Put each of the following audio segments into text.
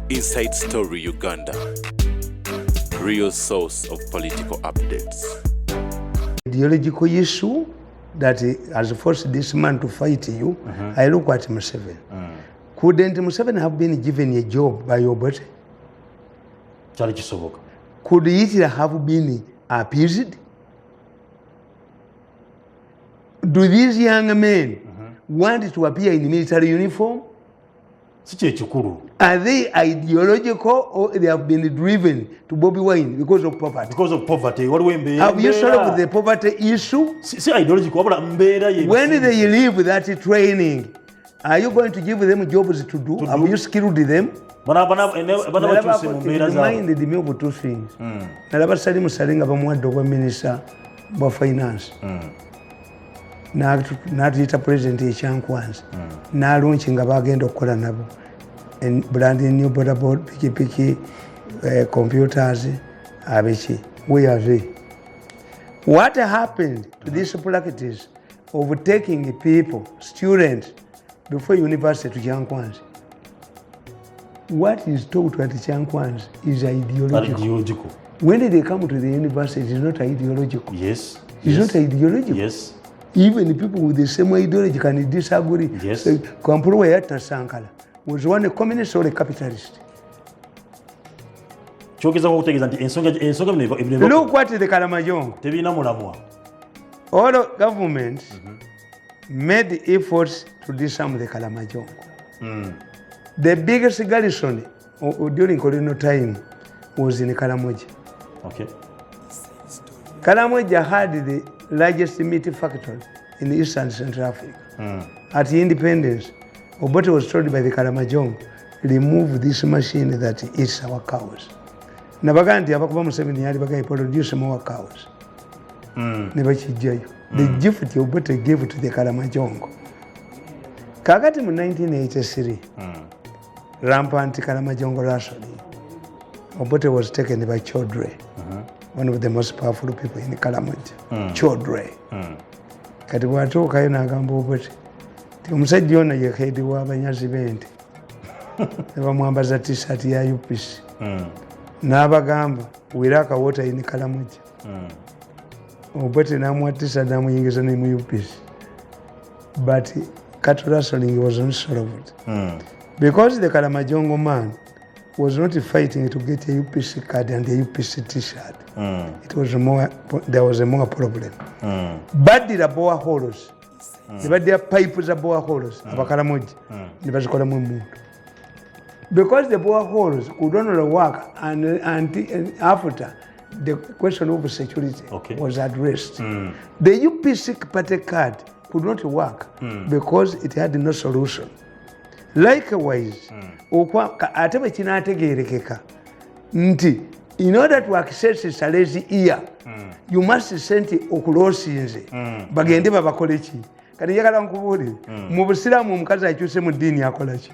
Inside Story Uganda, real source of political updates. Ideological issue that has forced this man to fight you, I look at Museveni. Couldn't Museveni have been given a job by Obote? Could Hitler have been appeased? Do these young men want to appear in military uniform? Are they ideological or they have been driven to Bobby Wine because of poverty? Because of poverty. Have you solved the poverty issue? When they leave that training, are you going to give them jobs to do? Have you skilled them? It reminded me of two things. Nalabasali musalinga bamuwadde ogwa minister wa finance. N'atuyita president ekyankwanzi n'alunki nga bagenda okukola nabo branding new border board pikipiki computers abeki we are they. What happened to these practice of taking people, students before university to Kyankwanzi? What is taught at Kyankwanzi is ideological. When they come to the university, it is not ideological. Yes. It's not ideological. Yes. Even the people with the same ideology can disagree. Yes. Kwampuruwa Yatta Sankara was one a communist or a capitalist. Look what the Kalamajongo. All governments made efforts to disarm the Kalamajongo. The biggest garrison during colonial time was in Karamoja. Okay. Karamoja had the largest meat factory in East and Central Africa. At the independence, Obote was told by the Karamajong, remove this machine that eats our cows. Nabaganti abakuba Museveni yali bagayi produce more cows. The gift Obote gave to the Karamajong. Kakati mu 1983, rampant Karamajongo rationing, Obote was taken by Chodre. One of the most powerful people in Kalamoja, Chodre. Kati bwatuukayo n'agamba Obote ti omusajja ono ye heedi w'abanyazi b'ente ne bamwambaza t-shirt ya UPC n'abagamba wiraka water in Kalamoja. Obote n'amuwa t-shirt n'amuyingiza ne mu UPC, but cattle rationing was not solved because the Kalamajongo man was not fighting to get a UPC card and a UPC t-shirt. It was more, there was a more problem. Badira boa holes. The badia pipes are boa holes. Abakaramoji. Because the boa holes could only work and after the question of security was addressed. The UPC party card could not work because it had no solution. Likewise, ate bwe kinaategeerekeka nti in order to access Salezi ear, you must send okuloosinze bagende babakole ki. Kati njagala nkubuulire mu Busiraamu omukazi akyuse mu ddiini akola ki?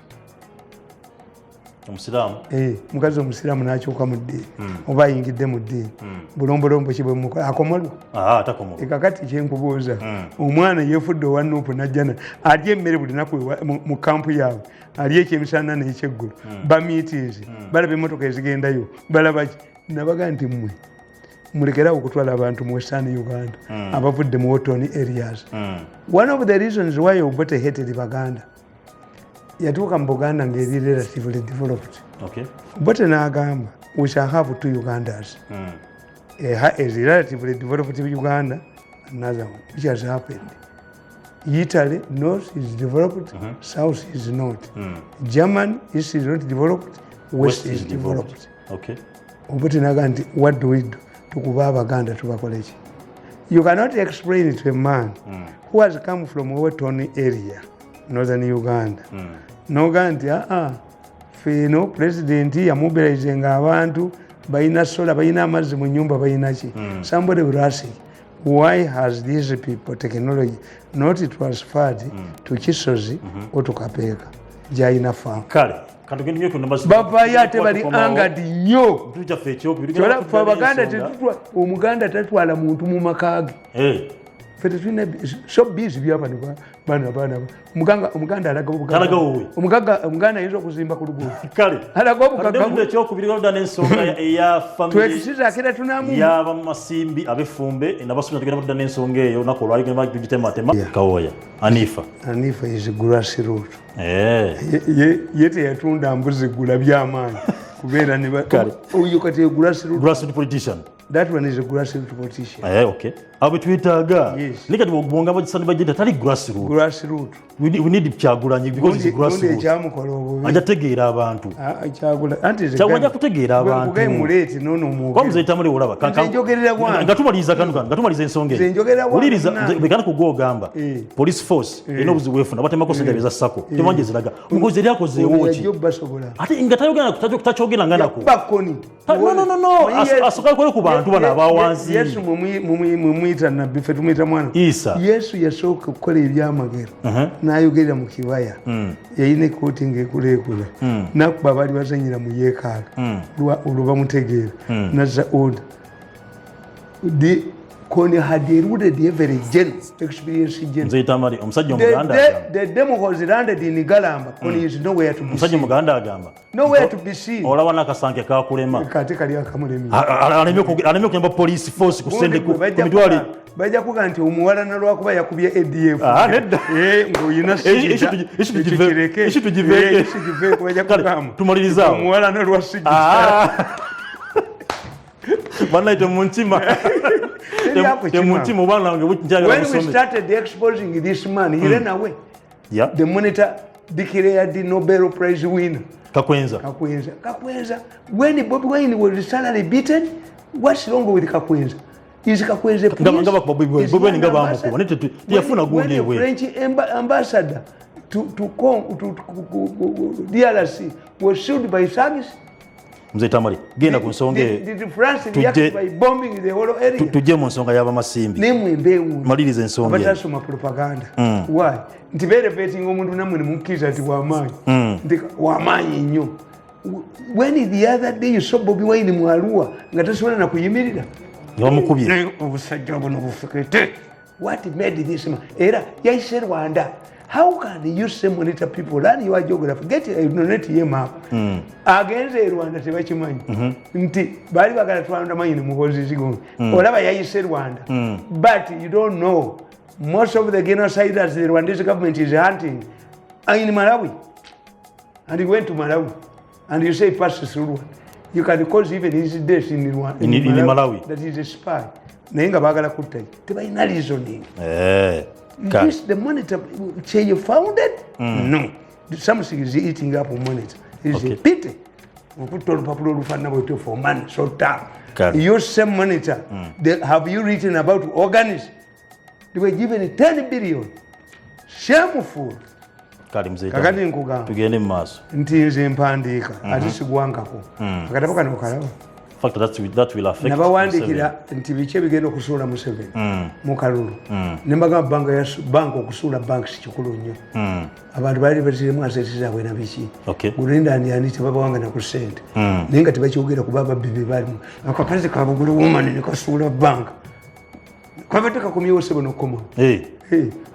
Mukazi omusiraamu n'akyuka mu ddiini oba ayingidde mu ddiini bulombolombo ki bwe mukola akomolwa? Kakati kyenkubuuza omwana yeefudde owa Nuupu n'ajjana alya emmere buli naku mu kampu yaabwe, alya ekyemisana n'ekyeggulu, bamiitiizi, balaba emmotoka ezigendayo, balaba ki? Nabaga nti mmwe mulekerawo okutwala abantu mu Western Uganda abavudde mu Wotoni areas. One of the reasons why Obote hated Baganda, yatuuka mu Buganda ng'eri relatively developed. Obote n'agamba we shall have two Ugandas. A relatively developed Uganda, another one, which has happened. Italy, north is developed, south is not. Germany, east is not developed, west is developed. Obote n'agamba nti what do we do? Tukuba Abaganda tubakole ki? You cannot explain it to a man who has come from Wotoni area, northern Uganda. N'ogamba nti feeno president yamobilizinga abantu balina sola, balina amazzi mu nyumba, balina ki? Somebody will ask, why has these people technology not transferred to Kisozi or to Kapeeka gy'alina farm? Bavayo ate bali angadi nnyo. Kyolaffe Abaganda Omuganda tatwala muntu mu maka ge. fete tulina so busy byapa bana omuganda alaga omuganda ayinza okuzimba ku luguudo kale alaga obugagga ekyokubiri n'ensonga eya family twekisiza akira tunamu yaba masimbi abefumbe nabasomesa tugenda kudda n'ensonga eyo naku olwali genda bagitematema kawoya Anifa is grassroots ye teyatunda mbuzi gula byamaanyi kubeera ne oyo kati grassroots politician. That one is a grassroots politician. Okay. Abe twitaaga. Yes. Nika tubonga bajisani bajenda tali grassroots. Grassroots. We need Kyagulanyi because it's grassroots. Ajategeera abantu. Kyagula anti ze. Kyawajja kutegeera abantu. Kugai muleti nono mu. Kwa mzee Tamale olaba. Njogerera gwange. Ngatumaliza kanuka. Ngatumaliza ensonge. Njogerera gwange. Uliriza bekana kugogamba. Police force eno buziwefu abatema sente beza sako. Temanje ziraga. Mukozi lyako zewochi. Ate ngatayogera kutachogera nganako. Bakoni. No. Asoka kwa ku bantu bana bawanzi. Yesu mumwita na bife tumwita mwana. Isa. Yesu yasoka kukola ebyamagero. Nayogerera mu kibaya. Yayine koti ngekuleekula. Nakuba bali bazanyira mu yeekaaga. Oluba mutegeera. Nazza order. Kone had rooted every gen experience gen. Mzee Tamale omusajja omuganda. The demo was landed in Galamba. Kone is nowhere to be seen. Omusajja omuganda agamba. Nowhere to be seen. Olaba nakasanke kakulema. Kate kali akamulemi. Alemye kuyamba police force kusende ku midwali. Bajja kuga nti omuwala nalwakuba yakubye ADF. Nedda. Ng'oyina sijja. Ishi tujiveke. Bajja kugamu. Tumaliriza. Omuwala nalwa sijja. Bana ite muntima. When we started exposing this man, he ran away. Yeah. The monitor declared the Nobel Prize winner. Kakwenza. When Bobi Wine was salary beaten, what's wrong with Kakwenza? Is Kakwenza when a French ambassador to DRC was sued by service? Mzee Tamale genda ku nsonge tujje mu nsonga y'aba masimbi maliriza ensonga abatasoma propaganda why nti berepeting omuntu namwe mukkiriza ati wamaanyi wamaanyi nnyo when the other day you saw Bobi Wine mu Arua nga tasobola na kuyimirira bamukubye obusajja buno bufekete what made this man era yayise Rwanda. How can you say monitor people and your geography get a donate map against Rwanda tebachimanyi nti bali bagala twanda manyi muhozi zigo olaba yayise Rwanda but you don't know most of the genociders the Rwandese government is hunting in Malawi and he went to Malawi and you say pass through Rwanda you can cause even his death in Rwanda in Malawi that is a spy nayenga bagala kuttayi tebalina reasoning This the monitor you found it? No. Something is eating up on monitor. It's a pity. We put all people for money, so tough. Your same monitor. Have you written about organs? They were given 10 billion. Shameful. Kakati nkugamba. Tugende mu maaso. Ntinze mpandiika ati sigwankako. Akatabo kano kalaba. Fact that will affect. Nabawandikira nti biche bigenda okusuula mu 7 mu kalulu. Nembagamba banka okusuula bank si kikulu nnyo. Abantu bali baziremu aseti zaabwe na biki. Gulinda ani tebabawanga na ku sente. Naye nga tebakyogera ku baba bibi balimu. Akapazi kabugula woman ne kasuula bank. Kwabadde kakomyewo 7 okoma.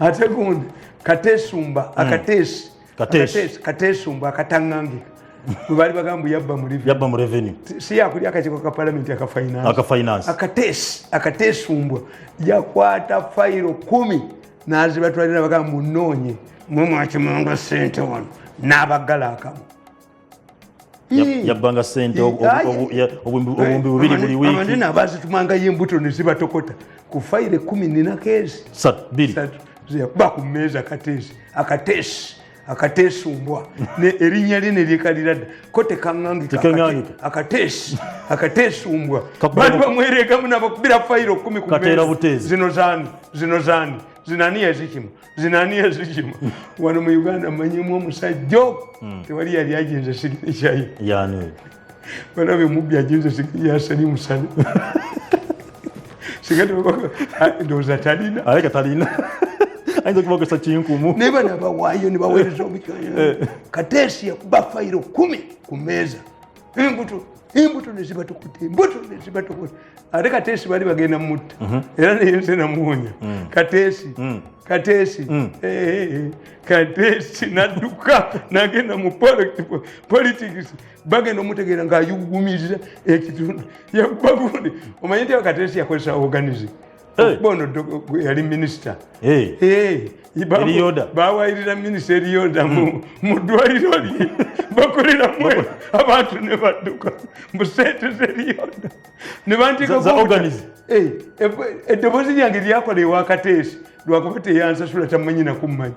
Ate gundi katesumba katesumba akatangangika. Bali bagamba yabba mu revenue si yakuli akachiko ka parliament aka finance akatesumbwa yakwata file 10 nazibatwalira bagamba munonye mwe akimanga sente wano nabagala akamu yabbanga sente obumbi bubiri buli wiki amandina abazi tumanga yembuto ne zibatokota ku file 10 nina kezi ba ku meza akatesumbwa ne erinnya lene lyekalira kote kangangika akatesumbwa bantu bamwerekamu nabakubira fayiro 10 katera butezi zinaniya zikimu wano mu Uganda manyemu omusajja tewali yali agenze sigiri kyayi yani banabe mubbi agenze sigiri yasali musali sigati ndoza talina aleka talina ainda kuba kwa chinkumu neba nabawayo ne bawereza obikanya katesi yakuba fayiro 10 ku meza embuto embuto ne zibatukutte embuto ne zibatukutte ate Kateesi bali bagenda mutta era neyenze namuwonya Kateesi nadduka nagenda mu politics bagenda omutegeera ng'ayugumiriza ekitundu yabagundi omanyi nti Kateesi yakozesa organism bono yali minisita bawayirira minisita Eriyoda mu ddwaliro lye bakoleramu abantu ne badduka mu sente z'Eriyoda ne banteekako eddoboozi lyange lyakola ewa Kateesi lwakuba teyansasula tamanyi nakummanyi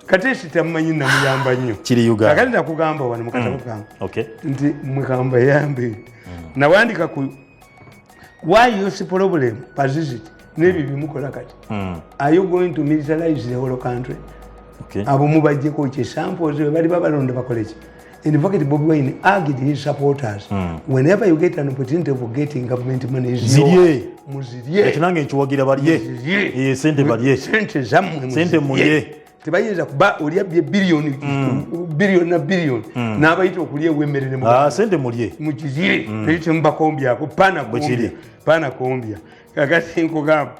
Kateesi tamanyi namuyamba nnyo akati nakugamba wano mukatabo kange nti mukamba yambe nawandika ku why use problem persist nebi bimukola kati are you going to militarize the whole country abo mubajje ko examples bali babalonda bakolechi in fact Bobi Wine argued his supporters whenever you get an opportunity of getting government money muzirie ekinange nkiwagira baliye sente baliye sente muye tebayinza kuba olyabye billion na billion n'abayita okulya ewemmerere sente mulye mukizire ekyo mbakombyako pana kombya kakati nkugamba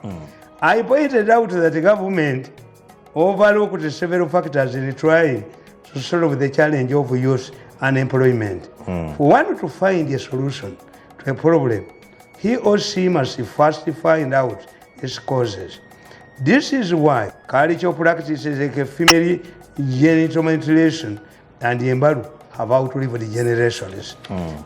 I pointed out that the government overlooked several factors in trying to solve the challenge of youth unemployment. For one to find a solution to a problem, he or she must first find out its causes. This is why cultural practices like female genital mutilation and embalu have outlived generations.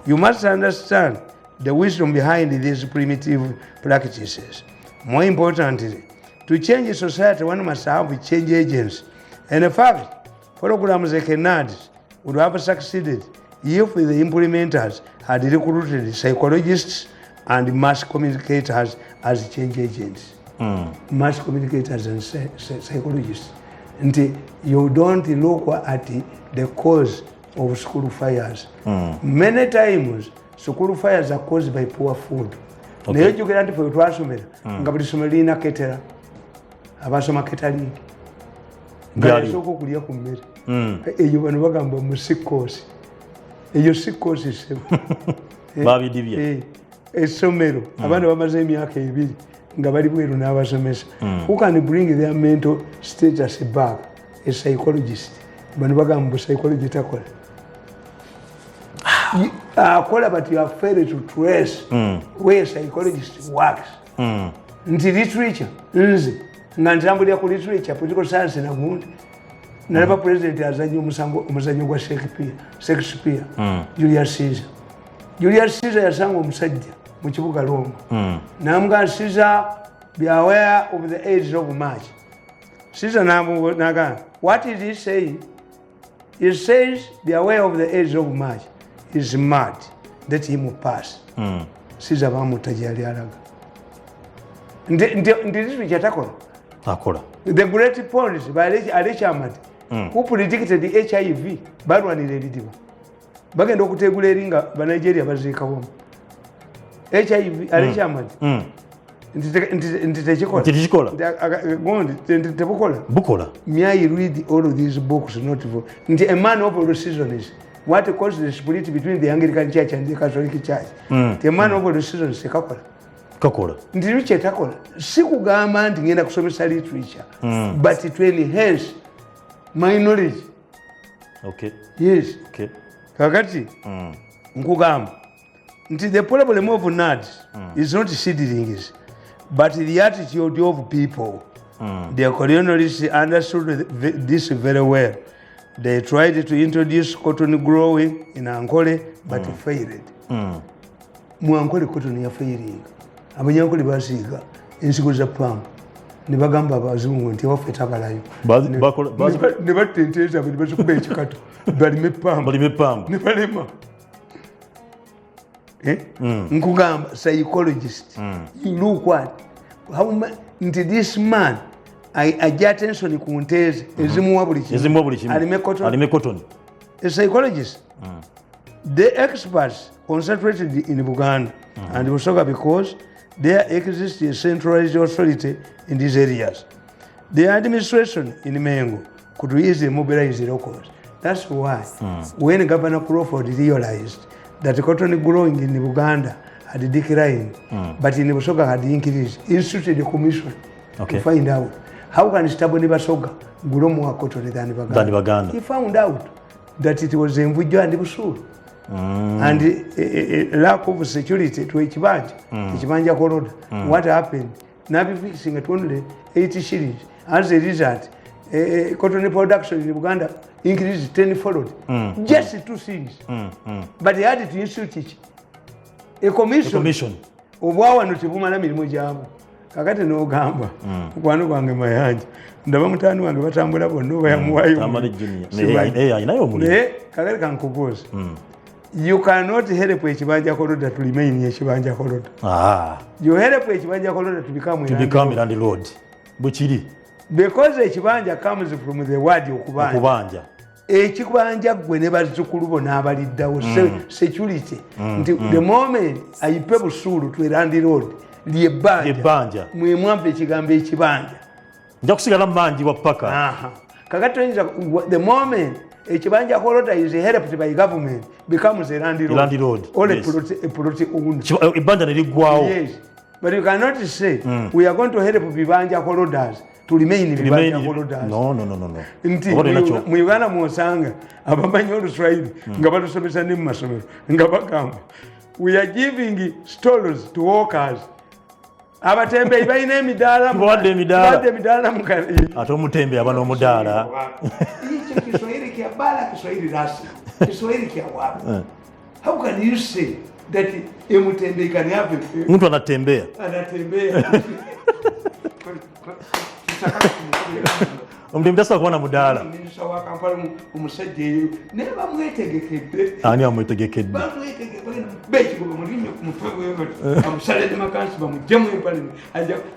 You must understand the wisdom behind these primitive practices. More importantly, to change society, one must have change agents. And in fact, programs like NADS would have succeeded if the implementers had recruited psychologists and mass communicators as change agents. Mass communicators and psychologists. And you don't look at the cause of school fires. Many times, school fires are caused by poor food. Naye jjukira nti ffe twasomera nga buli ssomero lirina ketera abasoma ketering nga yasooka okulya ku mmere eyo bano bagamba musikoosi eyo sikoosi sebo babidibye essomero abaana bamaze emyaka 2 nga bali bweru n'abasomesa who can bring their mental status back a psychologist bano bagamba psychology takola but you have failed to trace where psychologist works. Nti literature, nze, nga ntambulira ku literature, political science na gundi. Nalaba president azanyo omuzanyo gwa Shakespeare, Julius Caesar. Julius Caesar yasanga omusajja mu kibuga Roma. Namuga Caesar, be aware of the age of March. Caesar naga, what is he saying? He says, be aware of the age of March. Is mad. Let him pass. Caesar bamutajali alaga. Ndiri chatakola. Akola. The great policy by Alicia Ahmad, who predicted the HIV, balwanira ebidiba. Bagenda okutegula eringa ba Nigeria baziika bomu. HIV Alicia Ahmad. Nti tekikola. Gondi tebukola. Bukola. May I read all of these books not for nti a man of all seasons. What caused the split between the Anglican Church and the Catholic Church? The man of the seasons kakola. Ndiri chetakola. Sikugamba nti ngenda kusomesa literature, but to enhance my knowledge. Okay. Yes. Okay. Kakati nkugamba nti the problem of NADS is not seedlings, but the attitude of people. The colonialists understood this very well. They tried to introduce cotton growing in Ankole, but failed. Mu Ankole cotton ya failing. Abanyankole basiga ensigo za pam. Ne bagamba abazungu nti waffe tabalayo. Ne batenteza bali basikuba ekikato. Balime pam. Ne balema. Nkugamba psychologist. You look what? How nti this man ajja attention ku nteze ezimuwa buli kintu alime cotton. A psychologist. The experts concentrated in Uganda and Busoga because there exists a centralized authority in these areas. The administration in Mengo could easily mobilize the locals. That's why when Governor Crawford realized that cotton growing in Uganda had declined, but in Busoga had increased. Instituted a commission to find out how can stable Busoga grow more cotton than Uganda. He found out that it was in Vujo and Busuru. And a lack of security to Ekibanja Koroda. What happened? Now fixing at only 80 shillings. As a result, cotton production in Uganda increased tenfold. Just 2 things. But they had to institute a commission. Obwawa no tibuma na mirimu gyabo. Kakati no gamba. Kwano kwange mayanja. Ndaba mutani wange batambula bonno bayamuwayo. Tamale Junior. Inayo muli. Kakati kankubuza. You cannot help Ekibanja Koroda to remain in Ekibanja Koroda. You help Ekibanja Koroda to become Mirundi Road. Buchiri. Because Ekibanja comes from the word Okubanja. Ekibanja gwe ne bazzukulu bonna abaliddawo security. The moment ayipe Busuru to Mirundi Road ly'ebbanja mwe mwampa ekigambo ekibanja. Nja kusigala mangi wa paka. Kakati the moment Ekibanja Koroda is helped by government becomes a Mirundi Road. All a plot owned. Ibanja neligwawo. Yes. But you cannot say we are going to help Bibanja Korodas to remain in Bibanja Korodas. No. Nti mu Uganda mwosanga abamanyi Oluswahili nga batusomesa ne mu masomero nga bagamba we are giving stalls to workers. Abatembeyi balina emidaala mukali. Ate omutembe aba n'omudaala. Hicho Kiswahili kia bala, Kiswahili rasmi, Kiswahili kia wapi? How can you say that emutembeyi can have mtu anatembea? Omutembe tasa kuba na mudaala. Minisita wa Kampala omusajja eyo naye bamwetegekedde. Ani amwetegekedde? Bamwetegekedde bekigoba mulinnyo ku mutwe gwe bamusalire makansi bamuggyemu empale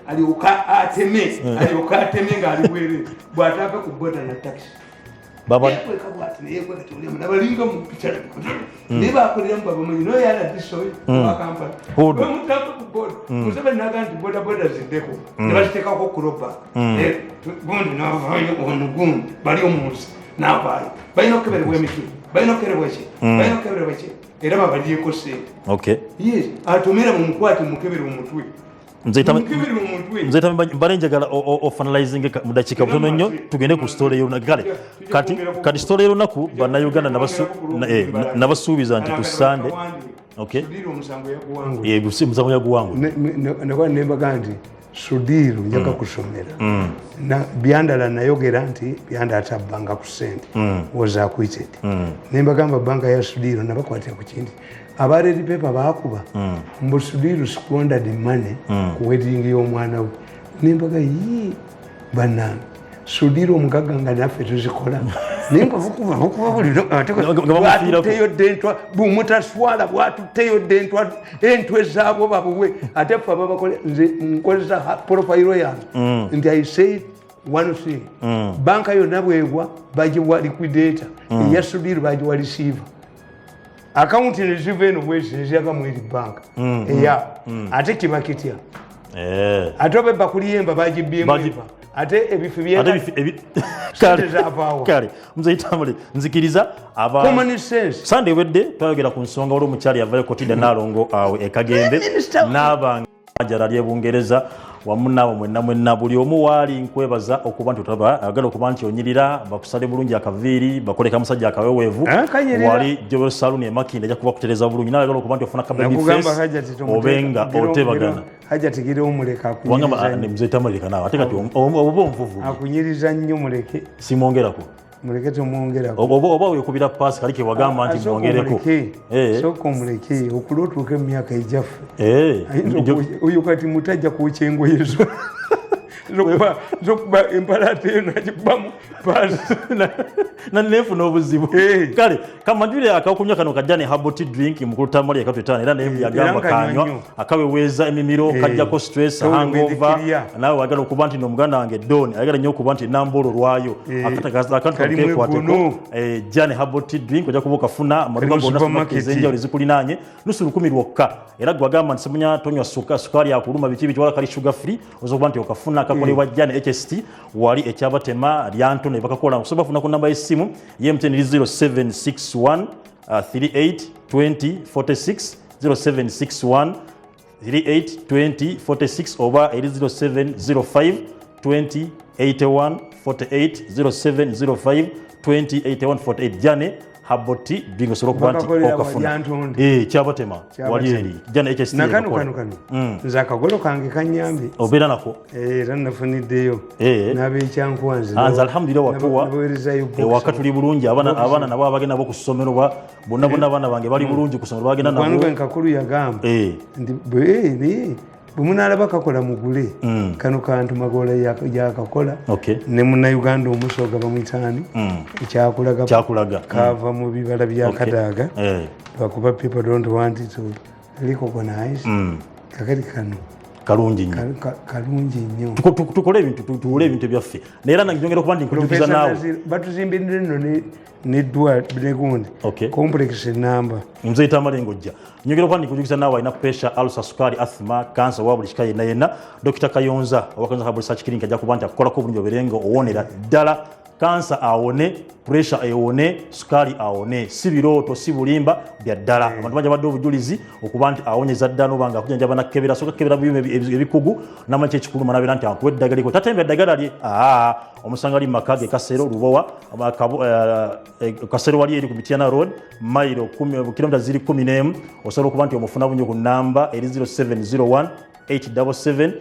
alyoka ateme ng'ali bwere bw'ataava ku boda na taxi. Baba nabalinga mu picha ne bakoleramu babamanyi no yala disoyi wa Kampala bamutaka ku boda musebe naganti boda ziddeko ne baziteekako kuroba gundi n'avayo bali omunsi n'avaayo balina okukeberebwa emiti balina okukeberebwa ki era babalyeko sente. Yes, atomera mu mukwate mukebere mu mutwe. Nzeta mbale njagala finalizing mu dakika butono nnyo tugende ku story yo nagale kati story yo naku bana Uganda nabasuubiza nti ku Sunday musango yaguwangu nakwa nembaga nti Sudiru njaga kusomera na byandala nayogera nti byanda atabbanga ku sente was acquitted nembagamba banka ya Sudiru nabakwatira ku kindi abaredi pepa bakuba mbo Sudiru squandered the money ku wedding y'omwana we nembaga banana Sudiru omugaganga naffe tuzikola nimba vukuba buliro ateko dentwa bumutaswala bwatuteyo dentwa entwe zabo babuwe atefa babakole nze nkoleza profile yange nti I said one thing banka yonna bwegwa bagiwa liquidator ya Sudiru bagiwa receiver account ni receiver no bwezi nziaga mu bank eya ate kibakitya atobe bakuliyemba bagibyemba ate ebifibyenda kale muzaitamule nzikiriza aba common sense Sunday wedde twayogera ku nsonga olwo mukyali yavayo kotida nalongo awe ekagembe n'abanga ajara ly'Ebungereza wamu nabo mwenna buli omu waali nkwebaza okuba nti agala okuba nti onyirira bakusale bulungi akaviiri bakoleka musajja akaweweevu wali Joel Saluni emakindi ajja kuba kutereza bulungi nawe agala okuba nti ofuna kababy face obenga otebagana haja tigire omuleka akunyiriza wanga mzeta muleka nawe ate kati obo mvuvu akunyiriza nnyo muleke simwongerako muleke tumwongerako oba wekubira paasi kalike wagamba nti mwongereko soko muleke okulotuuka emyaka ejaffe oyo kati mutajja kuwekyengo yezo zokuba empalate nakikubamu paasi nanefuna obuzibu kale kamanjule akakunywa kano kajjane herbal tea drink mukulu Tamale yakatwetana era naye yagamba kanywa akaweweeza emimiro kajjako stress hangover nawe wagala okuba nti n'omuganda wange Don ayagala nnyo okuba nti nambolo lwayo akantu kekwateko jane herbal tea drink ojja kuba okafuna amaduka gonna supermarket enjawulo ezikulinanye nusu 10 lwokka era gwagamba nti simunya tonywa sukali akuluma biki wala kali sugar free ozo kuba nti okafuna akakolebwa jane HST wali ekyabatema lyanto ne bakakola osobola kufuna ku namba y'essimu ye MTN 0761 38 20 46 0761 38 20 46 oba 0705 20 81 48 0705 20 81 48 Jane haboti bingo soro kubanti okafuna kyabatema wali eri Jane HST nakano nzakagolo kange kanyambi obera nako era nafuniddeyo nabe kyankwanze anza alhamdulillah watuwa wakatuli bulungi abana nabo abagenda bo kusomero bonna abana bange bali bulungi kusomero bagenda nabo kwanu nkakulu yagamba ndi bumunalaba kakola mugule kano kantu magola yakakola ne muna Uganda omusoga bamwitani kyakulaga kava mu bibala bya kadaga bakuba people don't want it to recognize kakali kano kalungi nnyo tukole ebintu byaffe neera nanjongera okuba ndi nkujukiza naawe batuzimbidde nno negundi complex number mzee Tamale ngojja nyongera okuba ndi nkujukiza naawe alina pressure ulcer sukali asthma cancer wa buli kika yenna Dr. Kayonza owakanza Herbal Research Clinic ajja kuba nti akolako bulungi oberenga owonera ddala cancer awone pressure ewone sukali awone si birooto si bulimba bya ddala abantu bajja badde obujulizi okuba nti awonyeza ddala obanga akujanjaba nakebera soka kebera biyume ebikugu namakye ekikulu manabera nti akuwa eddagala liko tatembe eddagala lye omusanga ali makage kasero lubowa kasero wali eri ku Mityana road mailo 10 kilomita ziri 11 osobola okuba nti omufuna bunyo ku namba eri 0701 877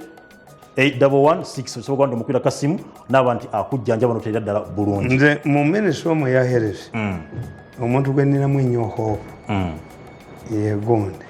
816 osobola kwanda mukwira kasimu n'abantu akujjanja bano ddala bulungi nze mu ministry ya health omuntu gwe nninamu ennyo hope yegonde